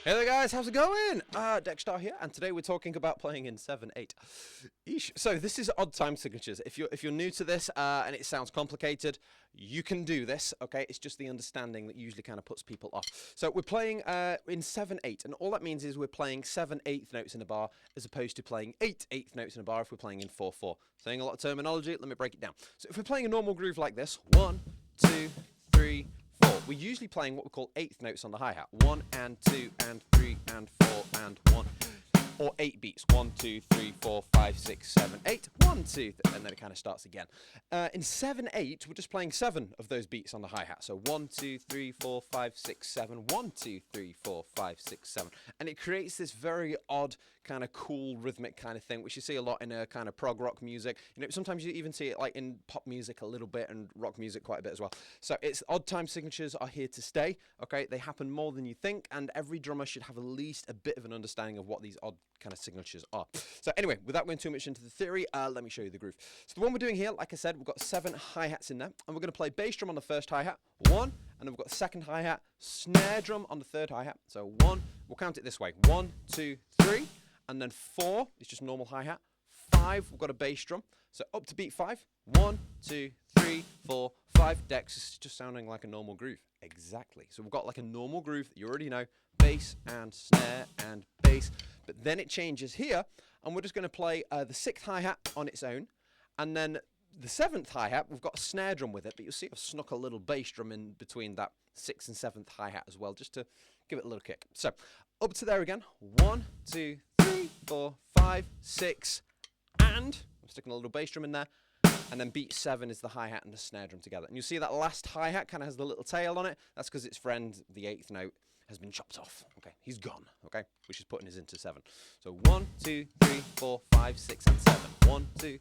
Hey there guys, how's it going? Dexstar here, and today we're talking about playing in 7/8. Eesh. So this is odd time signatures. If you're new to this and it sounds complicated, you can do this, okay? It's just the understanding that usually kind of puts people off. So we're playing in 7/8, and all that means is we're playing 7/8 notes in a bar as opposed to playing 8/8 notes in a bar if we're playing in 4/4. Saying a lot of terminology, let me break it down. So if we're playing a normal groove like this, 1, 2, 3, 4. We're usually playing what we call eighth notes on the hi-hat. 1 and 2 and 3 and 4 and 1. Or 8 beats. 1, 2, 3, 4, 5, 6, 7, 8. 1, 2, and then it kind of starts again. In 7/8, we're just playing 7 of those beats on the hi-hat. So 1, 2, 3, 4, 5, 6, 7. 1, 2, 3, 4, 5, 6, 7. And it creates this very odd, kind of cool rhythmic kind of thing, which you see a lot in a kind of prog rock music. You know, sometimes you even see it like in pop music a little bit and rock music quite a bit as well. So it's odd time signatures are here to stay. Okay, they happen more than you think, and every drummer should have at least a bit of an understanding of what these odd kind of signatures are. So anyway, without going too much into the theory, let me show you the groove. So the one we're doing here, like I said, we've got 7 hi-hats in there, and we're going to play bass drum on the first hi-hat, 1, and then we've got the second hi-hat, snare drum on the third hi-hat. So 1, we'll count it this way, 1, 2, 3, and then 4 is just normal hi-hat, 5, we've got a bass drum. So up to beat 5, 1, 2, 3, 4, 5. Dex is just sounding like a normal groove. Exactly. So we've got like a normal groove that you already know, bass and snare and bass. But then it changes here, and we're just going to play the 6th hi-hat on its own, and then the 7th hi-hat, we've got a snare drum with it, but you'll see I've snuck a little bass drum in between that 6th and 7th hi-hat as well, just to give it a little kick. So up to there again, 1, 2, 3, 4, 5, 6, and I'm sticking a little bass drum in there, and then beat 7 is the hi-hat and the snare drum together. And you'll see that last hi-hat kind of has the little tail on it. That's because its friend, the 8th note, has been chopped off. Okay, he's gone. Okay, which is putting us into 7. So 1, 2, 3, 4, 5, 6, and 7. 1, 2,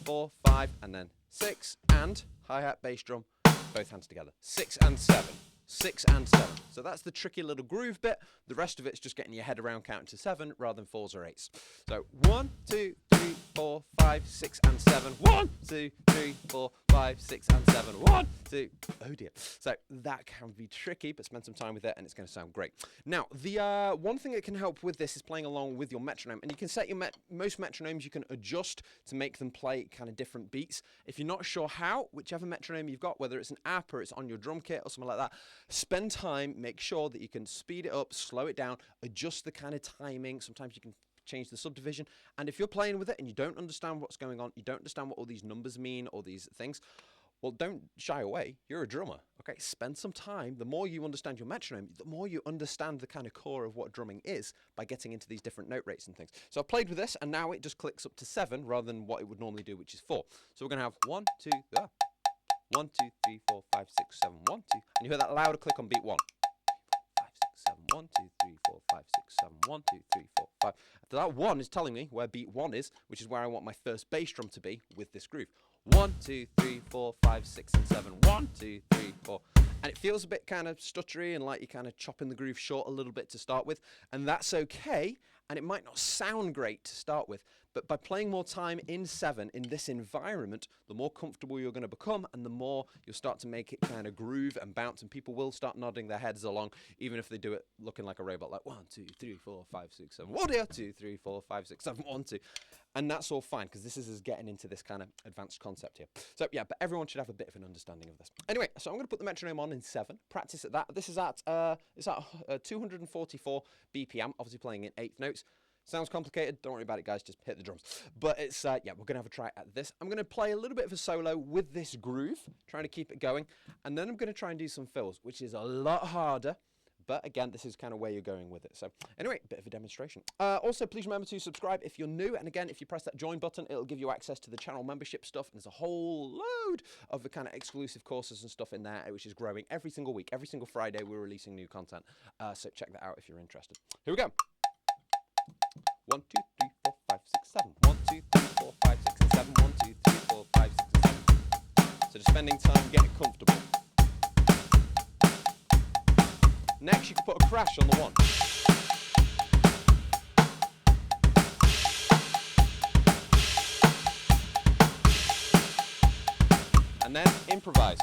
4, 5, and then 6 and hi-hat, bass drum, both hands together. 6 and 7. 6 and 7. So that's the tricky little groove bit. The rest of it's just getting your head around counting to 7 rather than 4s or 8s. So 1, 2, 3, 4, 5, 6, and 7. 1, 2, 3, 4, 5, 6, and 7. 1, 2. Oh dear. So that can be tricky, but spend some time with it and it's going to sound great. Now, the one thing that can help with this is playing along with your metronome. And you can set your most metronomes you can adjust to make them play kind of different beats. If you're not sure how, whichever metronome you've got, whether it's an app or it's on your drum kit or something like that, spend time, make sure that you can speed it up, slow it down, adjust the kind of timing. Sometimes you can change the subdivision. And if you're playing with it and you don't understand what's going on, you don't understand what all these numbers mean or these things, well, don't shy away. You're a drummer, okay? Spend some time. The more you understand your metronome, the more you understand the kind of core of what drumming is by getting into these different note rates and things. So I've played with this, and now it just clicks up to 7 rather than what it would normally do, which is 4. So we're going to have 1, 2, 1, 2, 3, 4, 5, 6, 7, 1, 2. And you hear that louder click on beat 1. 5, 6, 7, 1, 2, 3, 4, 5, 6, 7, 1, 2, 3, 4, 5. After that 1 is telling me where beat 1 is, which is where I want my first bass drum to be with this groove. 1, 2, 3, 4, 5, 6, and 7. 1, 2, 3, 4. And it feels a bit kind of stuttery and like you're kind of chopping the groove short a little bit to start with. And that's okay. And it might not sound great to start with, but by playing more time in 7 in this environment, the more comfortable you're going to become and the more you'll start to make it kind of groove and bounce, and people will start nodding their heads along, even if they do it looking like a robot, like 1, 2, 3, 4, 5, 6, 7, 1, 2, 3, 4, 5, 6, 7, 1, 2. And that's all fine, because this is us getting into this kind of advanced concept here. So yeah, but everyone should have a bit of an understanding of this. Anyway, so I'm going to put the metronome on in 7, practice at that. This is at, 244 BPM, obviously playing in 8th notes. Sounds complicated, don't worry about it guys, just hit the drums. But it's, yeah, we're going to have a try at this. I'm going to play a little bit of a solo with this groove, trying to keep it going. And then I'm going to try and do some fills, which is a lot harder. But again, this is kind of where you're going with it. So anyway, a bit of a demonstration. Also, please remember to subscribe if you're new. And again, if you press that join button, it'll give you access to the channel membership stuff. And there's a whole load of the kind of exclusive courses and stuff in there, which is growing every single week. Every single Friday, we're releasing new content. So check that out if you're interested. Here we go. 1, 2, 3, 4, 5, 6, 7. 1, 2, 3, 4, 5, 6, and 7. 1, 2, 3, 4, 5, 6, and 7. So just spending time getting comfortable. Next, you can put a crash on the 1. And then improvise.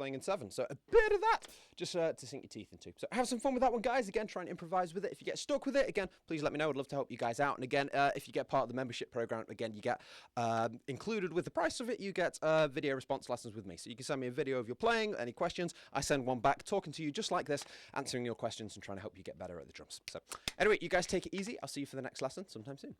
playing in 7. So a bit of that just to sink your teeth into. So have some fun with that one, guys. Again, try and improvise with it. If you get stuck with it, again, please let me know. I'd love to help you guys out. And again, if you get part of the membership program, again, you get included with the price of it, you get video response lessons with me. So you can send me a video of your playing, any questions. I send one back, talking to you just like this, answering your questions and trying to help you get better at the drums. So anyway, you guys take it easy. I'll see you for the next lesson sometime soon.